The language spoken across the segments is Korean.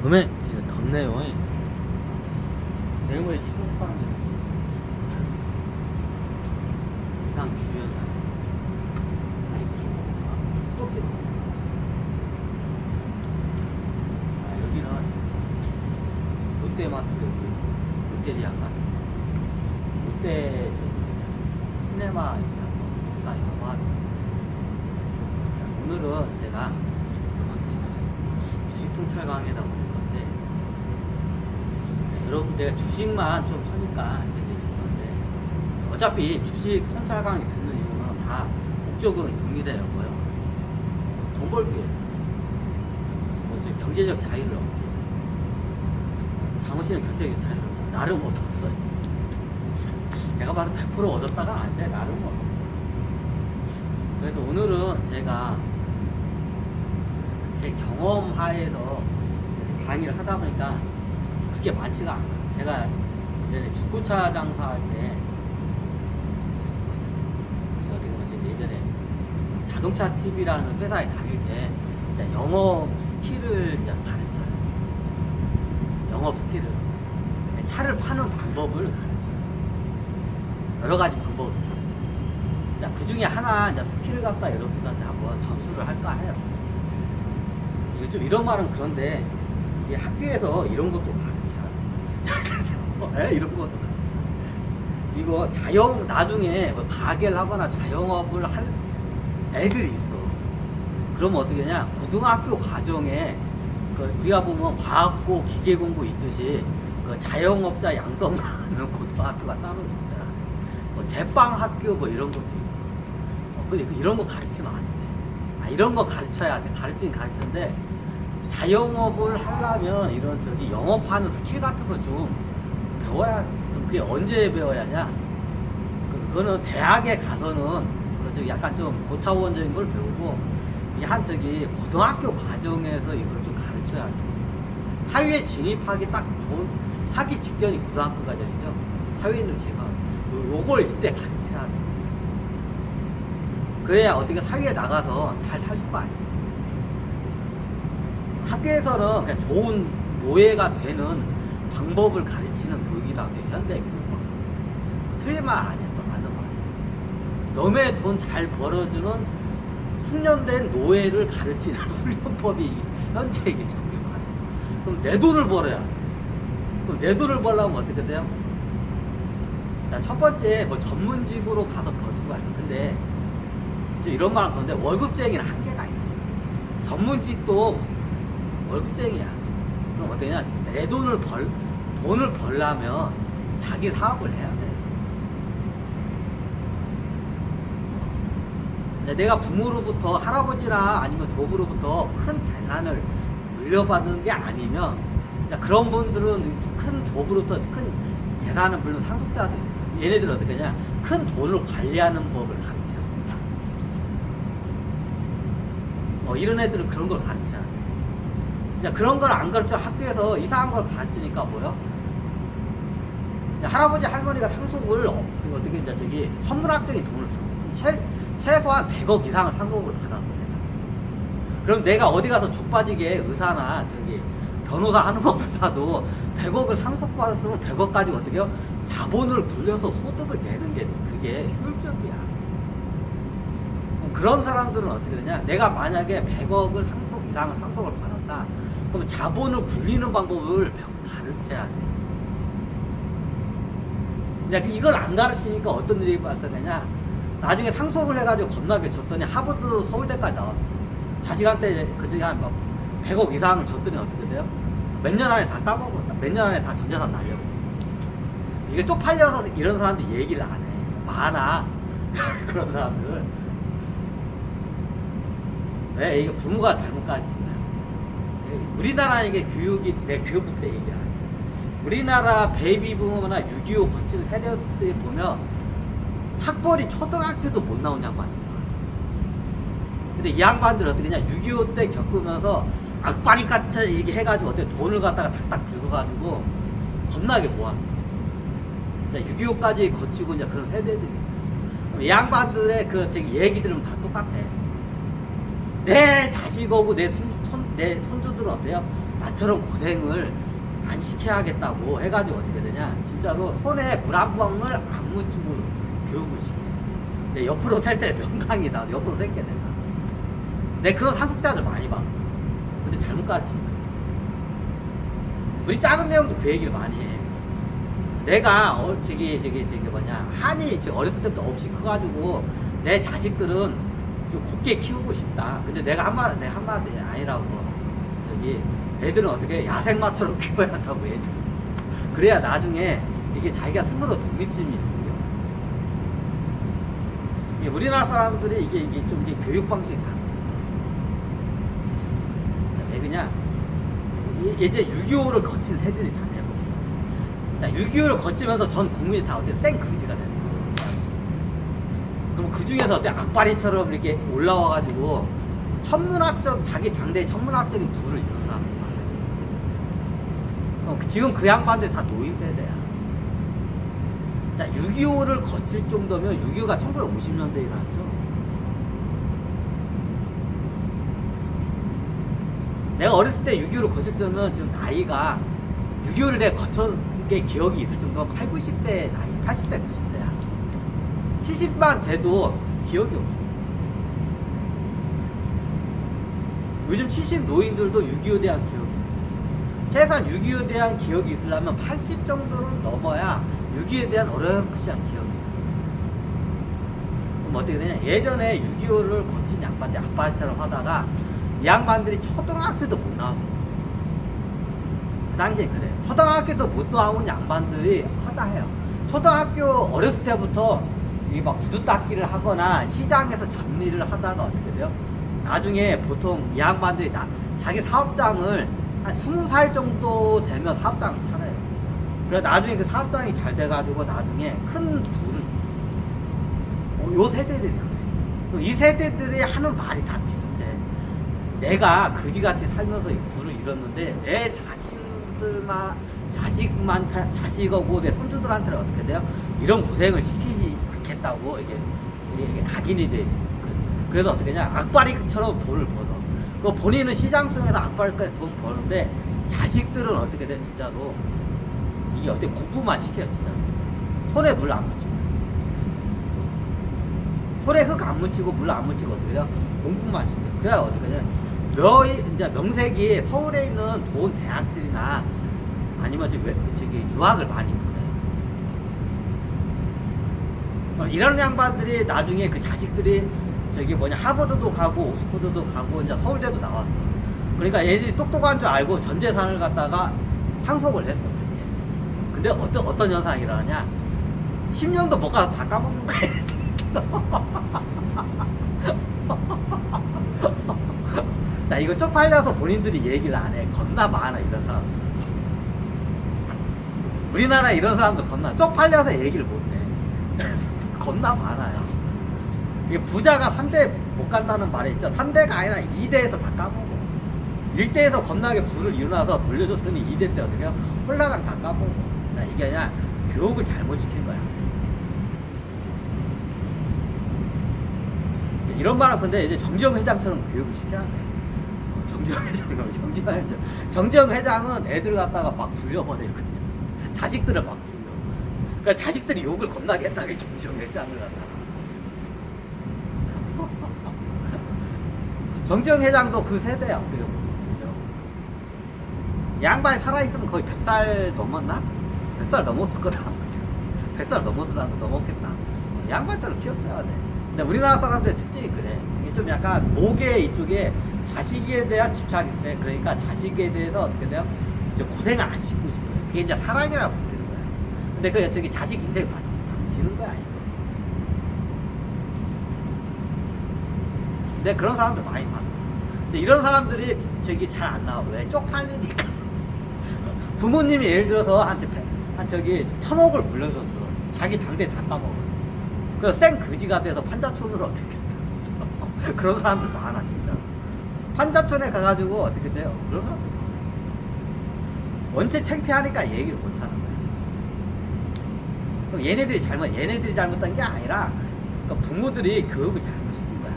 음에 이거 덥네요. 내일 모레 시골빵 이상 기후 현상. 아직 더워. 수도꼭지 더워. 아, 여기는 롯데마트 여기 롯데리아가 롯데 저기 시네마 있는 옥상에 가봐왔어요. 자, 오늘은 제가 주식 통찰강에다 올릴 건데, 네, 여러분 내가 주식만 좀 하니까 제가 좋은데, 어차피 주식 통찰강에 듣는 이유는 다 목적으로는 동일해요. 뭐요? 돈 벌기 위해서. 뭐죠? 경제적 자유를 얻기 위해서. 장호씨는 경제적 자유를 나름 얻었어요. 제가 봐도 100% 얻었다가 안 돼. 나름 얻었어요. 그래서 오늘은 제가 제 경험하에서 강의를 하다 보니까 그렇게 많지가 않아요. 제가 예전에 중고차 장사할 때, 어디 가면 예전에 자동차 TV라는 회사에 다닐 때 이제 영업 스킬을 이제 가르쳐요. 영업 스킬을. 차를 파는 방법을 가르쳐요. 여러 가지 방법을 가르쳐요. 그 중에 하나 이제 스킬을 갖다 여러분들한테 한번 점수를 할까 해요. 좀 이런 말은 그런데 이게 학교에서 이런 것도 가르쳐. 네? 이런 것도 가르쳐. 이거 나중에 뭐 가게를 하거나 자영업을 할 애들이 있어. 그러면 어떻게 하냐? 고등학교 과정에 우리가 보면 과학고 기계공부 있듯이 그 자영업자 양성하는 고등학교가 따로 있어요. 뭐 제빵 학교 뭐 이런 것도 있어. 근데 이런 거 가르치면 안 돼. 아, 이런 거 가르쳐야 돼. 가르치긴 가르치는데, 자영업을 하려면 이런 저기 영업하는 스킬 같은 거 좀 배워야. 그게 언제 배워야 하냐? 그거는 대학에 가서는 저기 약간 좀 고차원적인 걸 배우고, 한 저기 고등학교 과정에서 이걸 좀 가르쳐야 돼. 사회에 진입하기 딱 좋은, 하기 직전이 고등학교 과정이죠. 사회인으로 진입하면 요걸 이때 가르쳐야 돼. 그래야 어떻게 사회에 나가서 잘 살 수가 있어. 학교에서는 그냥 좋은 노예가 되는 방법을 가르치는 교육이라고 해요. 현대 교육방. 틀린 말 아니야. 맞는 말이야. 너네 돈 잘 벌어주는 숙련된 노예를 가르치는 훈련법이 현재 이게 정교과정. 그럼 내 돈을 벌어야 돼. 그럼 내 돈을 벌려면 어떻게 돼요? 자, 첫 번째 뭐 전문직으로 가서 벌 수가 있어. 근데 이런 말은 그런데 월급쟁이는 한계가 있어. 전문직도 월급쟁이야. 그럼 어떠냐? 내 돈을 벌려면 자기 사업을 해야 돼. 내가 부모로부터, 할아버지나 아니면 조부로부터 큰 재산을 물려받은 게 아니면, 그런 분들은 큰 조부로부터 큰 재산을 물는 상속자도 있어요. 얘네들은 어떻게 하냐? 큰 돈을 관리하는 법을 가르쳐. 이런 애들은 그런 걸 가르쳐야 돼. 그런 걸 안 가르쳐 학교에서 이상한 걸 가르치니까 뭐요? 할아버지 할머니가 상속을 어떻게 이제 저기 선물학적인 돈을 최소한 100억 이상을 상속을 받았어. 그럼 내가 어디 가서 족빠지게 의사나 저기 변호사 하는 것보다도 100억을 상속받았으면 100억 가지고 어떻게 해요? 자본을 굴려서 소득을 내는 게 그게 효율적이야. 그런 사람들은 어떻게 되냐? 내가 만약에 100억을 이상을 상속을 받았다. 그럼 자본을 굴리는 방법을 가르쳐야 돼. 이걸 안 가르치니까 어떤 일이 발생되냐? 나중에 상속을 해가지고 겁나게 줬더니 하버드 서울대까지 나왔어. 자식한테 그중에 한 100억 이상을 줬더니 어떻게 돼요? 몇 년 안에 다 따먹어. 몇 년 안에 다 전재산 날려고. 이게 쪽팔려서 이런 사람들 얘기를 안 해. 많아. 그런 사람들. 왜? 이게 부모가 잘못 가르친 거야. 우리나라 이게 교육이, 내 교육부터 얘기를 하는 거야. 우리나라 베이비 부모나 6.25 거친 세력들 보면 학벌이 초등학교도 못 나온 양반인 거야. 근데 이 양반들 어떻게 했냐? 6.25 때 겪으면서 악바리 같이 이렇게 해가지고 어떻게 돈을 갖다가 탁탁 긁어가지고 겁나게 모았어. 6.25까지 거치고 이제 그런 세대들이 있어. 이 양반들의 그 얘기 들으면 다 똑같아. 내 자식하고 내 손주들은 어때요? 나처럼 고생을 안 시켜야겠다고 해가지고 어떻게 되냐, 진짜로 손에 물 한 방울 안 묻히고 교육을 시켜. 내 옆으로 셀 때 명강이다. 옆으로 셀게 내가. 내 그런 상속자들 많이 봤어. 근데 잘못 가르칩니다. 우리 작은 내용도 그 얘기를 많이 해. 내가 한이 어렸을 때부터 없이 커가지고 내 자식들은 좀 곱게 키우고 싶다. 근데 내가 한마디 아니라고. 애들은 어떻게 야생마처럼 키워야 한다고. 애들. 그래야 나중에 이게 자기가 스스로 독립심이 생겨. 우리나라 사람들이 이게 교육 방식이 잘못됐어. 그냥 예전 6.25를 거친 새들이 다 내버려. 6.25를 거치면서 전 국민이 다 어떻게 생그지가 됐어. 그럼 그 중에서 어때 악바리처럼 이렇게 올라와가지고 자기 당대의 천문학적인 부를 이룬 사람들 많아요. 지금 그 양반들이 다 노인 세대야. 6.25를 거칠 정도면 6.25가 1950년대에 일어났죠. 내가 어렸을 때 6.25를 거쳤으면 지금 나이가 6.25를 내가 거친 게 기억이 있을 정도면 8, 90대 나이, 80대, 90대야. 70만 돼도 기억이 없어. 요즘 70 노인들도 6.25에 대한 기억이 없어. 최소한 6.25에 대한 기억이 있으려면 80 정도는 넘어야 6.25에 대한 어렴풋이한 기억이 있어. 그럼 어떻게 되냐? 예전에 6.25를 거친 양반들이 악바리처럼 하다가 이 양반들이 초등학교도 못 나왔어. 그 당시에 그래. 초등학교도 못 나온 양반들이 하다 해요. 초등학교 어렸을 때부터 막 구두 닦기를 하거나 시장에서 잡일을 하다가 어떻게 돼요? 나중에 보통 이 양반들이 자기 사업장을 한 20살 정도 되면 사업장을 차려요. 그래 나중에 그 사업장이 잘 돼가지고 나중에 큰 부를 요 세대들이 그래. 이 세대들이 하는 말이 다 비슷해. 내가 그지같이 살면서 이 부를 잃었는데 내 자식하고 내 손주들한테는 어떻게 돼요? 이런 고생을 시키지 않겠다고 이게 각인이 돼 있어. 그래서 어떻게 하냐? 악바리처럼 돈을 벌어. 그 본인은 시장 통해서 악바리까지 돈 버는데 자식들은 어떻게 돼? 진짜로 이게 어떻게 공부만 시켜요, 진짜. 손에 물 안 묻히고, 손에 흙 안 묻히고 물 안 묻히고 어떻게 돼요? 공부만 시켜. 그래야 어떻게 하냐? 이제 명색이 서울에 있는 좋은 대학들이나 아니면 유학을 많이 보내. 이런 양반들이 나중에 그 자식들이 하버드도 가고 옥스퍼드도 가고 이제 서울대도 나왔어. 그러니까 얘들이 똑똑한 줄 알고 전 재산을 갖다가 상속을 했어. 근데 어떤 현상이 일어나냐? 10년도 못 가서 다 까먹는 거야. 자, 이거 쪽팔려서 본인들이 얘기를 안 해. 겁나 많아, 이런 사람. 우리나라에 이런 사람들 겁나 쪽팔려서 얘기를 못 해. 겁나 많아요. 이게 부자가 3대 못 간다는 말이 있죠. 3대가 아니라 2대에서 다 까먹어. 1대에서 겁나게 부를 일어나서 물려줬더니 2대 때 어떻게 해요? 홀라당 다 까먹어. 자, 이게 아니라 교육을 잘못 시킨 거야. 이런 말은 근데 이제 정지영 회장처럼 교육을 시켜야 돼. 정지영 회장은 애들 갖다가 막 불려버리거든요. 자식들을 막 불려. 그러니까 자식들이 욕을 겁나게 했다게 정지영 회장을 갖다가. 정지영 회장도 그 세대야. 어떻게 보면. 그죠? 양반이 살아있으면 거의 100살 넘었나? 100살 넘었을 거다. 100살 넘었겠다. 양반처럼 키웠어야 돼. 근데 우리나라 사람들의 특징이 그래. 이게 좀 약간 목에 이쪽에 자식에 대한 집착이 있어요. 그러니까 자식에 대해서 어떻게 돼요? 이제 고생을 안 시키고 싶어요. 그게 이제 사랑이라고 붙는 거야. 근데 그 자식 인생 망치는 거야, 이거. 근데 그런 사람들 많이 봤어. 근데 이런 사람들이 잘 안 나와. 왜? 쪽팔리니까. 부모님이 예를 들어서 한 1,000억을 물려줬어. 자기 당대 다 까먹어. 그래서 그지가 돼서 판자촌으로 어떻게 돼? 그런 사람들 많아, 진짜. 판자촌에 가가지고 어떻게 돼요? 그러면 원체 창피하니까 얘기를 못 하는 거야. 그럼 얘네들이 잘못한 게 아니라 그러니까 부모들이 교육을 잘못시킨 거야.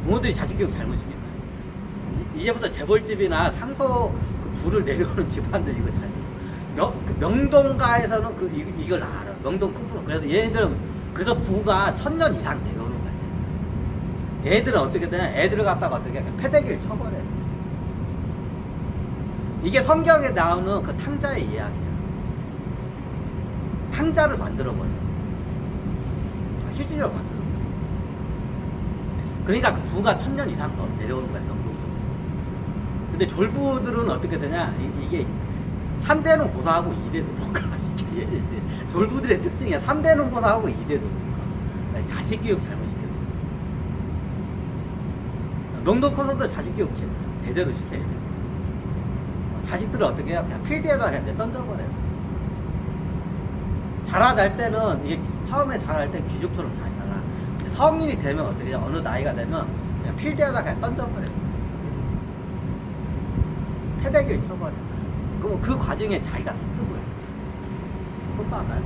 부모들이 자식 교육 잘못시킨 거야. 이제부터 재벌집이나 상소 부를 내려오는 집안들 이거 잘. 명동가에서는 이걸 알아. 명동 큰소. 그래서 얘네들은 그래서 부가 1000년 이상 내려오는 거야. 얘들은 어떻게 되냐? 애들을 갖다가 어떻게 해? 패대기를 쳐버려. 이게 성경에 나오는 그 탕자의 이야기야. 탕자를 만들어버려. 실질적으로 만들어. 그러니까 그 부가 1000년 이상 더 내려오는 거야, 명동적으로. 근데 졸부들은 어떻게 되냐? 이게 3대는 고사하고 2대도 못 가. 졸부들의 특징이야. 3대는 고사하고 2대도 못 가. 자식 교육 잘못시켜. 명동 커서도 자식 교육 제대로 시켜야 돼. 자식들을 어떻게 해요? 그냥 필드에다 그냥 내던져버려요. 자라날 때는, 이게 처음에 자랄 때 귀족처럼 잘 자라. 근데 성인이 되면 어떻게 해요? 어느 나이가 되면 그냥 필드에다 그냥 던져버려요. 패대기를 쳐버려요. 그럼 그 과정에 자기가 습득을. 똑바로 안